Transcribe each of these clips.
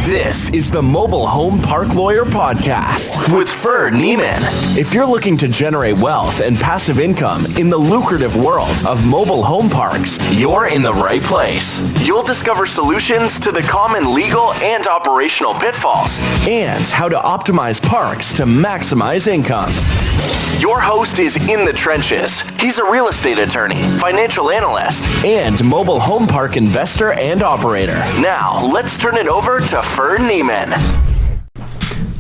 This is the Mobile Home Park Lawyer Podcast with Ferd Niemann. If you're looking to generate wealth and passive income in the lucrative world of mobile home parks, you're in the right place. You'll discover solutions to the common legal and operational pitfalls and how to optimize parks to maximize income. Your host is in the trenches. He's a real estate attorney, financial analyst, and mobile home park investor and operator. Now, let's turn it over to Ferd Niemann.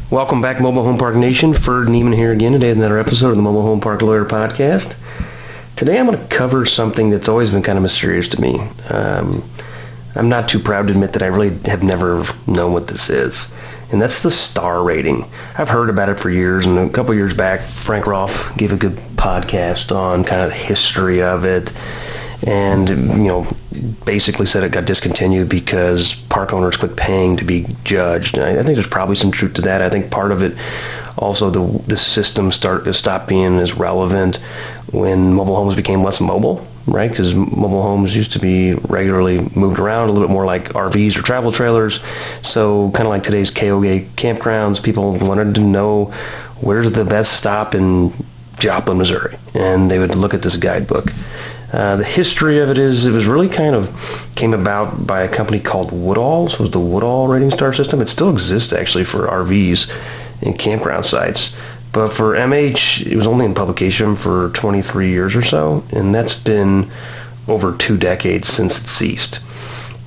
Welcome back, Mobile Home Park Nation. Ferd Niemann here again today with another episode of the Mobile Home Park Lawyer Podcast. Today I'm going to cover something that's always been kind of mysterious to me. I'm not too proud to admit that I really have never known what this is. And that's the star rating. I've heard about it for years, and a couple years back, Frank Rolfe gave a good podcast on kind of the history of it, and basically said it got discontinued because park owners quit paying to be judged. And I think there's probably some truth to that. I think part of it also the system stopped being as relevant when mobile homes became less mobile, right? Because mobile homes used to be regularly moved around a little bit more like RVs or travel trailers. So kind of like today's KOA campgrounds, people wanted to know where's the best stop in Joplin, Missouri. And they would look at this guidebook. The history of it is it was really kind of came about by a company called Woodall. So it was the Woodall rating star system. It still exists actually for RVs and campground sites. But for MH, it was only in publication for 23 years or so, and that's been over 2 decades since it ceased.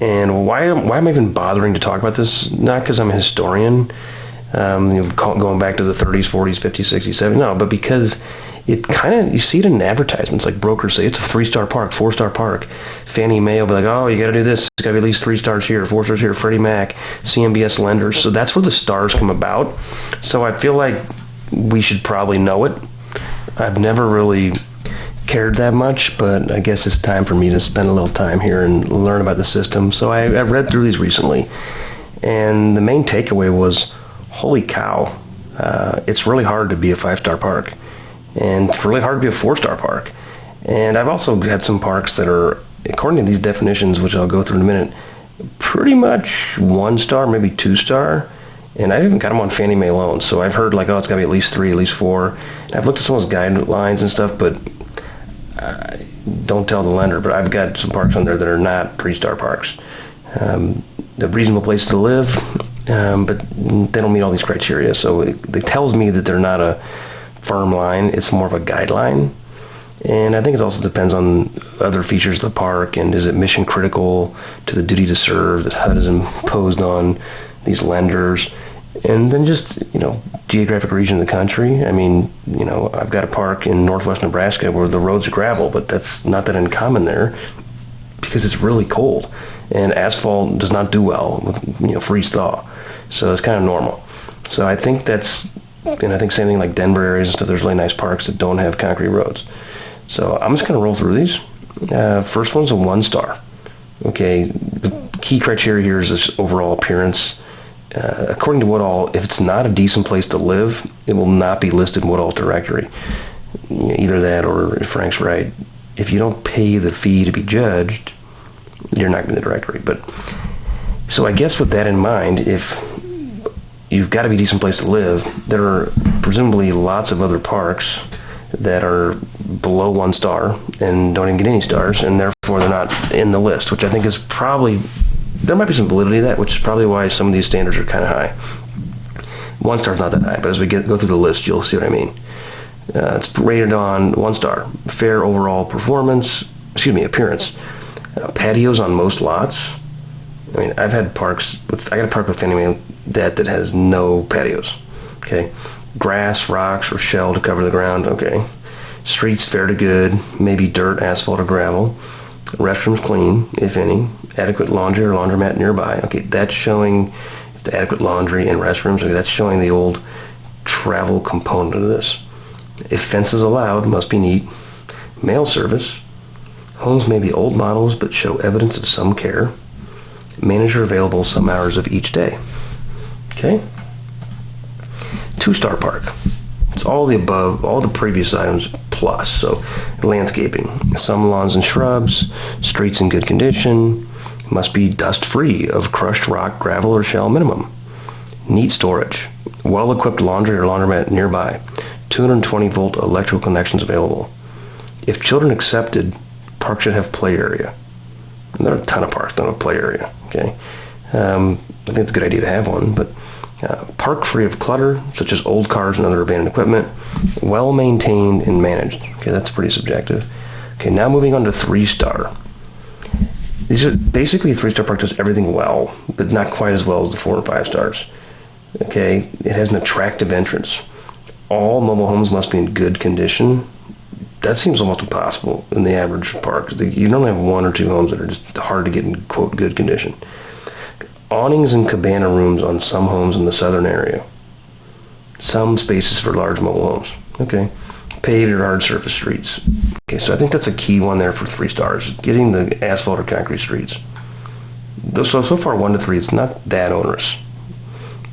And why am I even bothering to talk about this? Not because I'm a historian, going back to the 30s, 40s, 50s, 60s, 70s, no, but because it kind of, you see it in advertisements, like brokers say, it's a 3-star park, 4-star park. Fannie Mae will be like, oh, you got to do this. It's got to be at least 3 stars here, 4 stars here, Freddie Mac, CMBS lenders. So that's where the stars come about. So I feel like we should probably know it. I've never really cared that much, but I guess it's time for me to spend a little time here and learn about the system. So I read through these recently, and the main takeaway was, holy cow, it's really hard to be a 5-star park. And it's really hard to be a 4-star park. And I've also had some parks that are, according to these definitions, which I'll go through in a minute, pretty much 1-star, maybe 2-star. And I've even got them on Fannie Mae loans. So I've heard like, oh, it's got to be at least 3, at least 4. And I've looked at some of those guidelines and stuff, but don't tell the lender. But I've got some parks on there that are not 3-star parks. A reasonable place to live, but they don't meet all these criteria. So it tells me that they're not a firm line. It's more of a guideline. And I think it also depends on other features of the park, and is it mission critical to the duty to serve that HUD has imposed on these lenders, and then just geographic region of the country. I mean, I've got a park in northwest Nebraska where the roads are gravel, but that's not that uncommon there because it's really cold, and asphalt does not do well with freeze thaw, so it's kind of normal. So I think and I think same thing like Denver areas and stuff, there's really nice parks that don't have concrete roads. So I'm just going to roll through these. First one's a 1-star. Okay, the key criteria here is this overall appearance. According to Woodall, if it's not a decent place to live, it will not be listed in Woodall's directory. Either that, or if Frank's right, if you don't pay the fee to be judged, you're not in the directory. But so I guess with that in mind, if you've got to be a decent place to live, there are presumably lots of other parks that are below 1 star and don't even get any stars, and therefore they're not in the list, which I think is probably, there might be some validity to that, which is probably why some of these standards are kind of high. 1 star's not that high, but as we go through the list, you'll see what I mean. It's rated on 1 star, fair overall appearance. Patios on most lots. I mean, I got a park with Fannie Mae that has no patios. Okay, grass, rocks, or shell to cover the ground. Okay, streets fair to good, maybe dirt, asphalt, or gravel. Restrooms clean, if any. Adequate laundry or laundromat nearby. Okay, that's showing the adequate laundry and restrooms. Okay, that's showing the old travel component of this. If fences allowed, must be neat. Mail service. Homes may be old models but show evidence of some care. Manager available some hours of each day. Okay. 2-star park. It's all the above, all the previous items plus. So landscaping, some lawns and shrubs, streets in good condition, Must be dust-free of crushed rock, gravel, or shell minimum. Neat storage. Well-equipped laundry or laundromat nearby. 220-volt electrical connections available. If children accepted, park should have play area. And there are a ton of parks that don't have play area. Okay, I think it's a good idea to have one, but park free of clutter, such as old cars and other abandoned equipment. Well maintained and managed. Okay, that's pretty subjective. Okay, now moving on to 3-star. These are basically a 3-star park does everything well, but not quite as well as the 4 and 5 stars. Okay, it has an attractive entrance. All mobile homes must be in good condition. That seems almost impossible in the average park. You don't have 1 or 2 homes that are just hard to get in, quote, good condition. Awnings and cabana rooms on some homes in the southern area. Some spaces for large mobile homes. Okay. Paved or hard surface streets. Okay, so I think that's a key one there for 3 stars. Getting the asphalt or concrete streets. So far 1 to 3, it's not that onerous.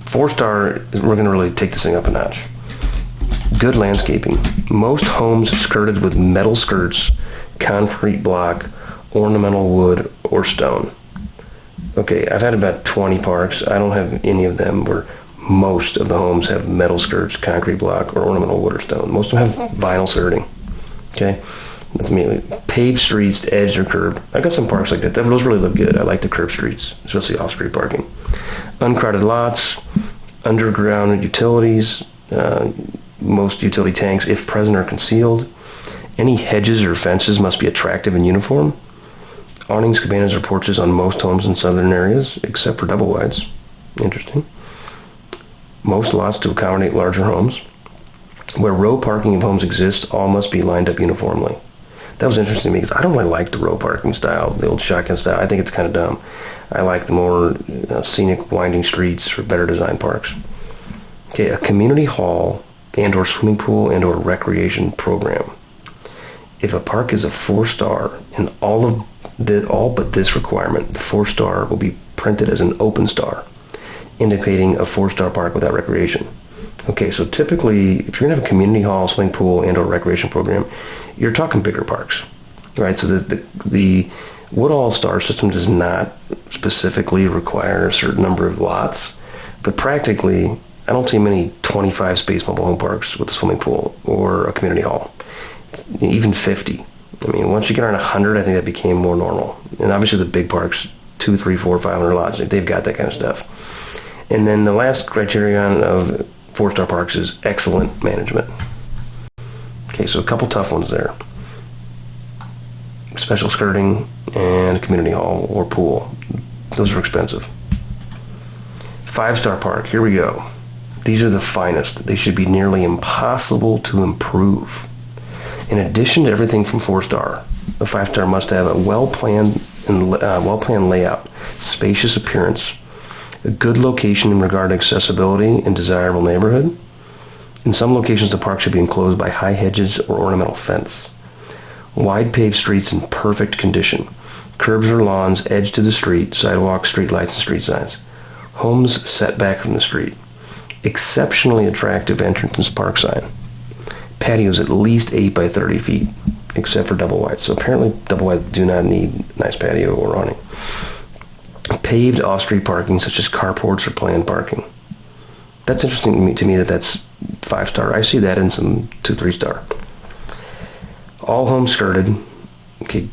4-star, we're going to really take this thing up a notch. Good landscaping. Most homes skirted with metal skirts, concrete block, ornamental wood, or stone. Okay, I've had about 20 parks. I don't have any of them where most of the homes have metal skirts, concrete block, or ornamental wood or stone. Most of them have vinyl skirting. Okay, that's me. Paved streets, edged or curbed. I got some parks like that. Those really look good. I like the curb streets, especially off-street parking. Uncrowded lots, underground utilities, most utility tanks, if present, are concealed. Any hedges or fences must be attractive and uniform. Awnings, cabanas, or porches on most homes in southern areas, except for double wides. Interesting. Most lots to accommodate larger homes. Where row parking of homes exists, all must be lined up uniformly. That was interesting to me because I don't really like the row parking style, the old shotgun style. I think it's kind of dumb. I like the more scenic, winding streets or better designed parks. Okay, a community hall and or swimming pool and or recreation program. If a park is a 4-star in all but this requirement, the 4-star will be printed as an open star, indicating a 4-star park without recreation. Okay, so typically, if you're going to have a community hall, swimming pool, and or recreation program, you're talking bigger parks, right? So the Woodall star system does not specifically require a certain number of lots, but practically, I don't see many 25-space mobile home parks with a swimming pool or a community hall, even 50. I mean, once you get around 100, I think that became more normal. And obviously the big parks, 2, 3, 4, 500 lots, they've got that kind of stuff. And then the last criterion of 4-star parks is excellent management. Okay, so a couple tough ones there. Special skirting and a community hall or pool. Those are expensive. 5-star park, here we go. These are the finest. They should be nearly impossible to improve. In addition to everything from 4-star, a 5-star must have a well-planned layout, spacious appearance, a good location in regard to accessibility and desirable neighborhood. In some locations, the park should be enclosed by high hedges or ornamental fence. Wide paved streets in perfect condition. Curbs or lawns edged to the street, sidewalks, street lights, and street signs. Homes set back from the street. Exceptionally attractive entrance and park sign. Patios at least 8 by 30 feet, except for double wides. So apparently double wides do not need nice patio or awning. Paved off-street parking, such as carports or planned parking. That's interesting to me that that's 5-star. I see that in some 2, 3-star. All homes skirted. Okay,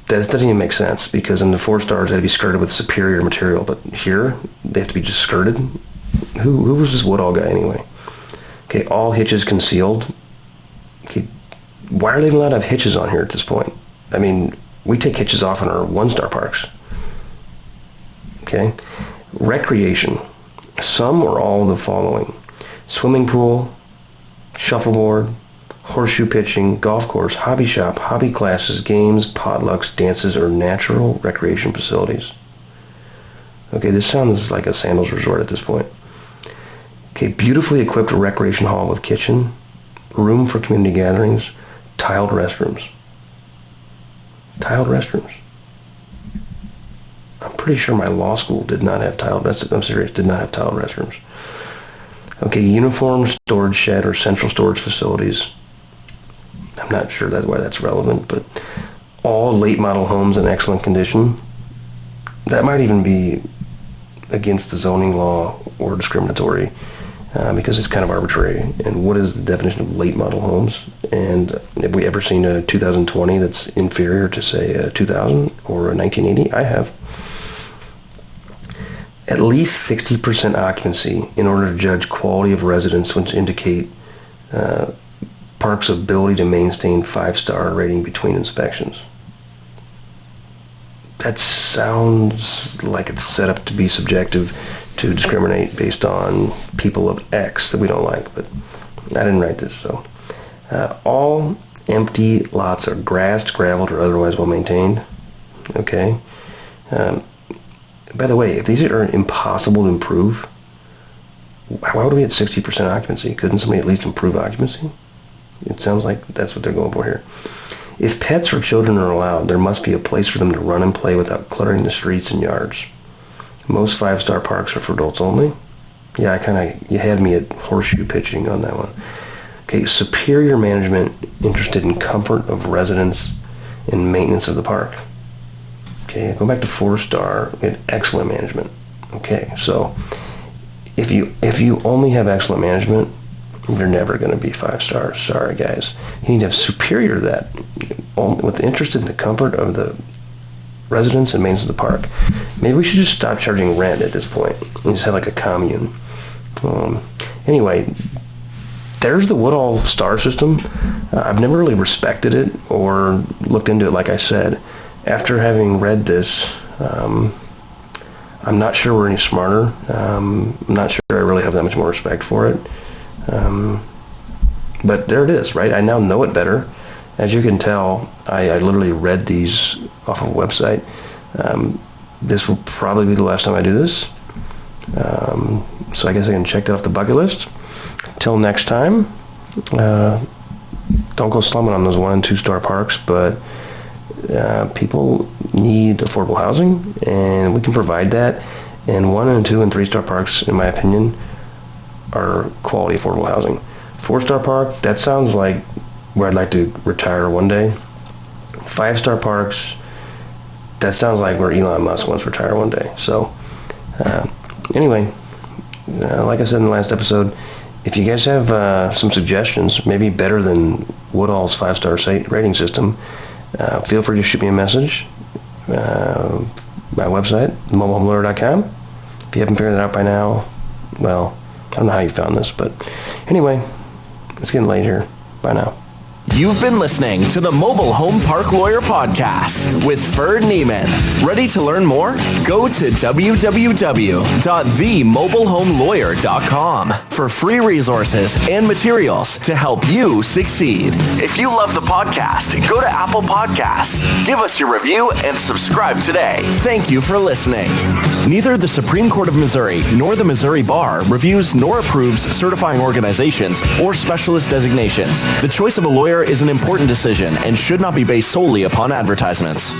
that doesn't even make sense because in the 4-stars they'd be skirted with superior material, but here they have to be just skirted. Who was this Woodall guy anyway? Okay, all hitches concealed. Okay, why are they even allowed to have hitches on here at this point? I mean, we take hitches off in our 1-star parks. Okay, recreation. Some or all of the following: swimming pool, shuffleboard, horseshoe pitching, golf course, hobby shop, hobby classes, games, potlucks, dances, or natural recreation facilities. Okay, this sounds like a sandals resort at this point. Okay, beautifully equipped recreation hall with kitchen, room for community gatherings, tiled restrooms. Tiled restrooms. I'm pretty sure my law school did not have tiled restrooms. I'm serious, did not have tiled restrooms. Okay, uniform storage shed or central storage facilities. I'm not sure that's why that's relevant, but all late model homes in excellent condition. that might even be against the zoning law or discriminatory because it's kind of arbitrary. And what is the definition of late model homes? And have we ever seen a 2020 that's inferior to, say, a 2000 or a 1980? I have. At least 60% occupancy in order to judge quality of residence, which indicate park's ability to maintain 5-star rating between inspections. That sounds like it's set up to be subjective, to discriminate based on people of X that we don't like, but I didn't write this. So all empty lots are grassed, graveled, or otherwise well maintained. Okay. By the way, if these are impossible to improve, why would we at 60% occupancy? Couldn't somebody at least improve occupancy? It sounds like that's what they're going for here. If pets or children are allowed, there must be a place for them to run and play without cluttering the streets and yards. Most 5-star parks are for adults only. Yeah, you had me at horseshoe pitching on that one. Okay, superior management interested in comfort of residents and maintenance of the park. Okay, go back to 4-star, we had excellent management. Okay, so if you only have excellent management, you're never going to be 5 stars. Sorry, guys. You need to have superior to that, with interested in the comfort of the residents and maintenance of the park. Maybe we should just stop charging rent at this point and just have like a commune. Anyway, there's the Woodall star system. I've never really respected it or looked into it, like I said. After having read this, I'm not sure we're any smarter. I'm not sure I really have that much more respect for it. But there it is, right? I now know it better. As you can tell, I literally read these off of a website. This will probably be the last time I do this. So I guess I can check that off the bucket list. Till next time, don't go slumming on those 1- and 2-star parks, but people need affordable housing, and we can provide that. And 1- and 2- and 3-star parks, in my opinion, are quality affordable housing. 4-star park, that sounds like where I'd like to retire one day. 5-star parks, that sounds like where Elon Musk wants to retire one day. So, anyway, like I said in the last episode, if you guys have some suggestions, maybe better than Woodall's 5-star rating system, feel free to shoot me a message. My website, mobilehomelawyer.com. If you haven't figured it out by now, well, I don't know how you found this, but anyway, it's getting late here. Bye now. You've been listening to the Mobile Home Park Lawyer Podcast with Ferd Niemann. Ready to learn more? Go to www.themobilehomelawyer.com for free resources and materials to help you succeed. If you love the podcast, go to Apple Podcasts, give us your review, and subscribe today. Thank you for listening. Neither the Supreme Court of Missouri nor the Missouri Bar reviews nor approves certifying organizations or specialist designations. The choice of a lawyer is an important decision and should not be based solely upon advertisements.